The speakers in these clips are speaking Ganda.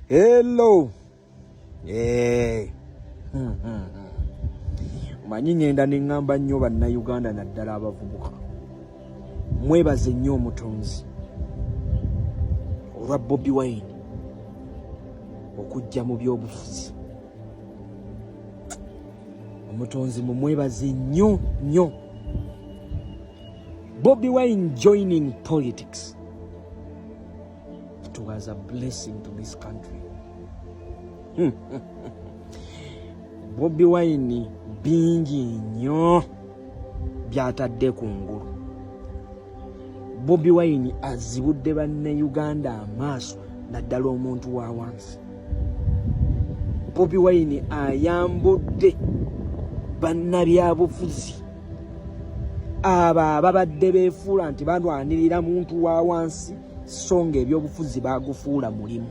Hello. Manyi ngenda ne ngamba nnyo bannayuganda naddala abavubuka. Mwebaze nnyo omutonzi olwa Bobi Wine okujja mu byobufuzi. Omutonzi mumwebaze nnyo nnyo. Bobi Wine joining politics. It was a blessing to this country. Bobi Wine bingi nnyo byatadde ku ngulu. Bobi Wine azibudde bannayuganda amaaso naddala omuntu wa wansi. Bobi Wine ayambudde bannabyabufuzi abo ababadde beefuula nti balwanirira muntu wa wansi so nga ebyobufuzi bagufuula mulimu.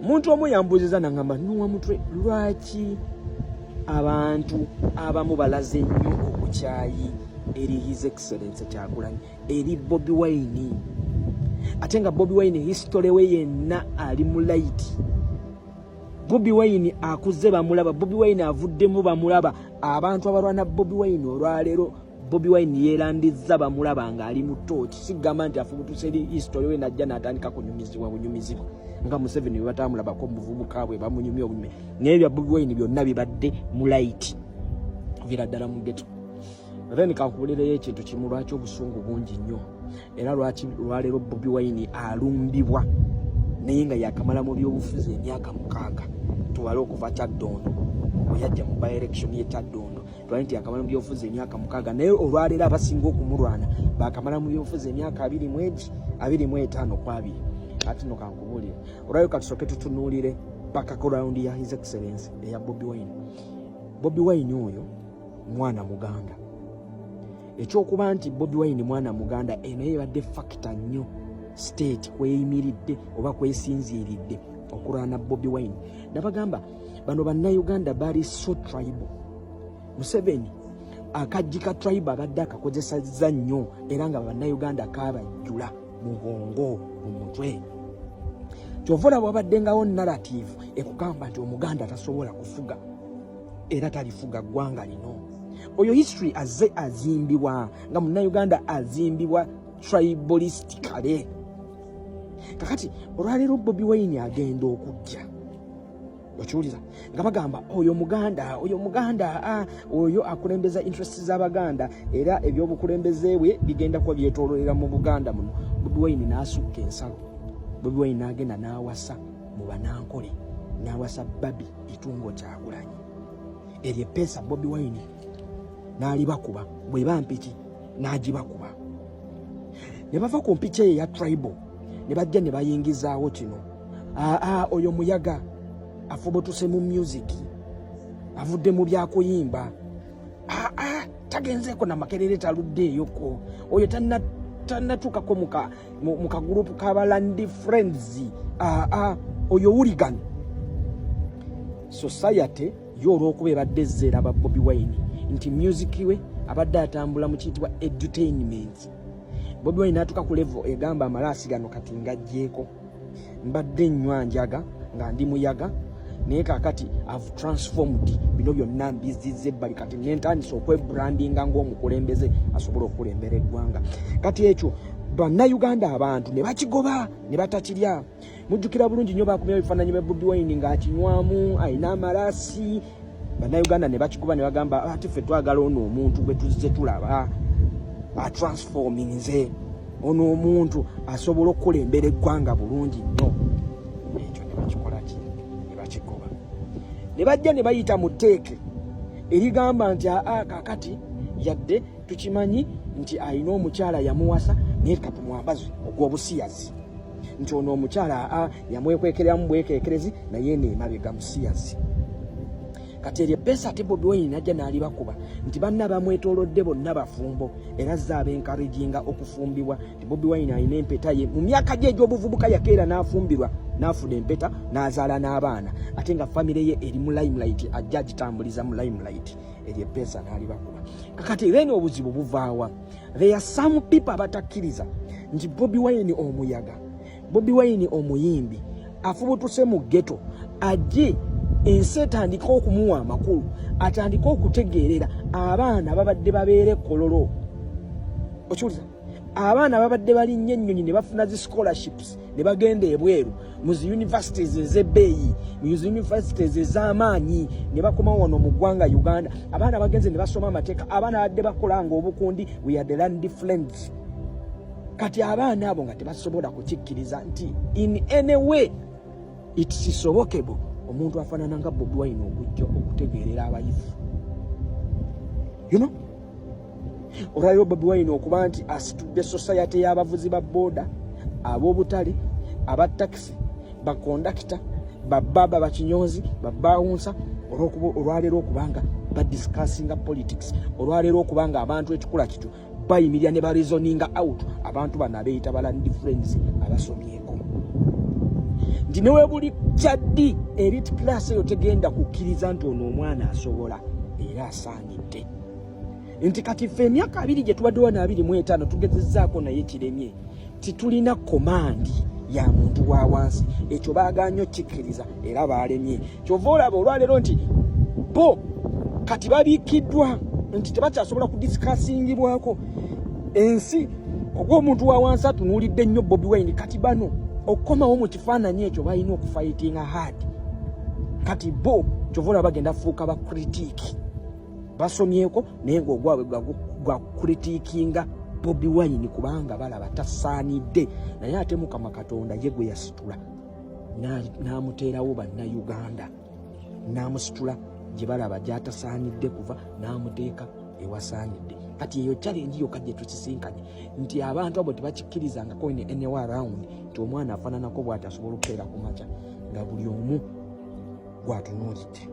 Muntu omu yambuuziza nangamba nnuwa mutwe lwaki abantu abamu balaze nnyo obukyayi eri His Excellency Kyagulanyi eri Bobi Wine, ate nga Bobi Wine history we yenna ali mu light. Bobi Wine akuze bamulaba, Bobi Wine avuddemu bamulaba. Abantu abalwana Bobi Wine olwaleero Bobi Wine yeerandiza bamulaba nga ali mu tochi. Sigamba nti afubutuse eri history we najja n'atandika kunyumizibwa bunyumizibwa nga Museveni bwe batamulabako muvubuka bwe bamunyumya obunyume. N'ebyo Bobi Wine byonna bibadde mu light vira ddala mu ghetto. Then kankubulireyo ekintu kimu lwaki obusungu bungi nnyo era lwaki lwaleero Bobi Wine alumbibwa naye nga yakamala mu byobufuzi emyaka 6 tuwale okuva Kyaddondo oyajja mu by-election ye Kyaddondo twali nti yakamala mu byobufuzi emyaka 6 naye olwaleero abasinga okumulwana bakamala mu byobufuzi emyaka 25 kwabiri. Ati no kankubulira olwayo katusoke tutunuulire background ya His Excellency eya Bobi Wine. Bobi Wine oyo mwana Muganda. Ekyokuba nti Bobi Wine mwana Muganda eno yebadde factor nnyo state kweyimiridde oba kwesinziiridde okulwana Bobi Wine. Nabagamba bano bannayuganda bali so tribal. Museveni akajjika tribe abadde akakozesezza nnyo era nga bannayuganda kabajjula mu bwongo mu mutwe. Kyovula bwabaddengawo narrative ekugamba nti Omuganda tasobola kufuga era talifuga ggwanga lino. Oyo history azimbibwa nga munnayuganda azimbibwa tribalistically. Kakati olwaleero Bobi Wine agenda okujja okiwuliza nga bagamba oyo Muganda oyo akulembeza interests z'Abaganda era ebyobukulembeze bwe bigenda kuba byetoololera mu Buganda muno. Bobi Wine n'asukka ensalo. Bobi Wine n'agenda n'awasa mu Banankole n'awasa Babi Itungo Kyagulanyi. Eryo eppeesa Bobi Wine n'alibakuba bwe bampiki n'agibakuba. Ne bava ku mpiki eyo ya tribal ne bajja ne bayingizaawo kino. Oyo muyaga afubutuse mu music avudde mu byakuyimba. Tagenzeeko na makerere taluddeeyoko. Oyo tannatuukako mu kagurupu k'abalandi friends. Oyo hooligan. Society y'olw'okuba ebadde ezzeera ba Bobi Wine nti music we abadde atambula mu kiyitibwa edutainment. Bobi Wine n'atuuka ku level egamba amalaasi gano kati ngajjeeko mbadde nnywa njaga nga ndi muyaga naye kakati I've transformed bino byonna mbizizza ebbali kati nentandisa okwebrandinga ng'omukulembeze asobola okukulembera eggwanga. Kati ekyo bannayuganda abantu ne bakigoba ne batakirya. Mujjukira bulungi nnyo bakumya ebifaananyi bya Bobi Wine ng'akinywamu ayina amalaasi. Bannayuganda ne bakikuba ne bagamba ati ffe twagala ono omuntu gwe tuzze tulaba transforminze ono omuntu asobola okukulembera eggwanga bulungi nnyo. Ekyo ne bakikola ki ne bakigoba ne bajja ne bayita mu tteeke erigamba nti kakati yadde tukimanyi nti ayina omukyala yamuwasa naye katumwambaze ogw'obusiyazi nti ono omukyala yamwekwekeramu bwekekerezi naye neemabega musiyazi. Kati eryo eppeesa ate Bobi Wine najja n'alibakuba nti banna bamwetoolodde bonna bafumbo era azze abenkarejinga okufumbibwa nti Bobi Wine alina empeta ye mu myaka gye egy'obuvubuka yakeera n'afumbirwa n'afuna empeta n'azaala n'abaana ate nga famire ye eri mu limelight ajja agitambuliza mu limelight. Eryo eppeesa n'alibakuba. Kakati era obuzibu buvaawa. There are some people abatakkiriza nti Bobi Wine omuyaga, Bobi Wine omuyimbi afubutuse mu ghetto ajje ensi etandika okumuwa amakulu atandika okutegeerera abaana babadde babeere kololo okiwuliza abaana babadde balinnya ennyonyi ne bafuna zi scholarships ne bagenda ebweru mu zi universities ez'ebbeeyi mu zi universities ez'amaanyi ne bakoma wano mu ggwanga Uganda abaana bagenze ne basoma amateeka abaana badde bakolanga obukundi we had learned friends kati abaana abo nga tebasobola kukikkiriza nti in any way it's isobokable omuntu afaanana nga Bobi Wine okujja okutegeerera abayivu olwayo Bobi Wine okuba nti asitudde society y'abavuzi ba boda ab'obutale aba taxi bakondakita bababa bakinyonzi babawunsa olwaleero okubanga badiscussinga politics olwaleero okubanga abantu ekikula kitu bayimirira ne bareasoninga out abantu bano abeeyita balandi friends abasomyeko nti newe buli kyaddi elite class eyo tegenda kukkiriza nti ono omwana asobola era asaanidde nti kati ffe emyaka 2 gye tubadde wana 25 tugezezzaako naye kiremye titulina komandi ya muntu wa wansi ekyo baagannyo kikkiriza era baalemye kyova olaba olwaleero nti bo kati babiikiddwa nti tebakyasobola kudiscussingibwako ensi ogw'omuntu wa wansi atunuulidde nnyo Bobi Wine kati bano okukomawo mu kifaananyi ekyo balina okufightinga hard kati bo kyova olaba bagenda fuuka ba critique basomyeko naye ng'ogwabwe gwa critiquinga Bobi Wine kubanga balaba tasaanidde naye ate Mukama Katonda ye gwe yasitula n'amuteerawo bannayuganda n'amusitula gye balaba gy'atasaanidde kuva n'amuteeka ewasaanidde kati eyo challenge yokka gye tukisinkanye nti abantu abo tebakikkirizangako anywhere around nti omwana afaananako bw'ati asobola okukeera ku makya nga buli omu gw'atunuulidde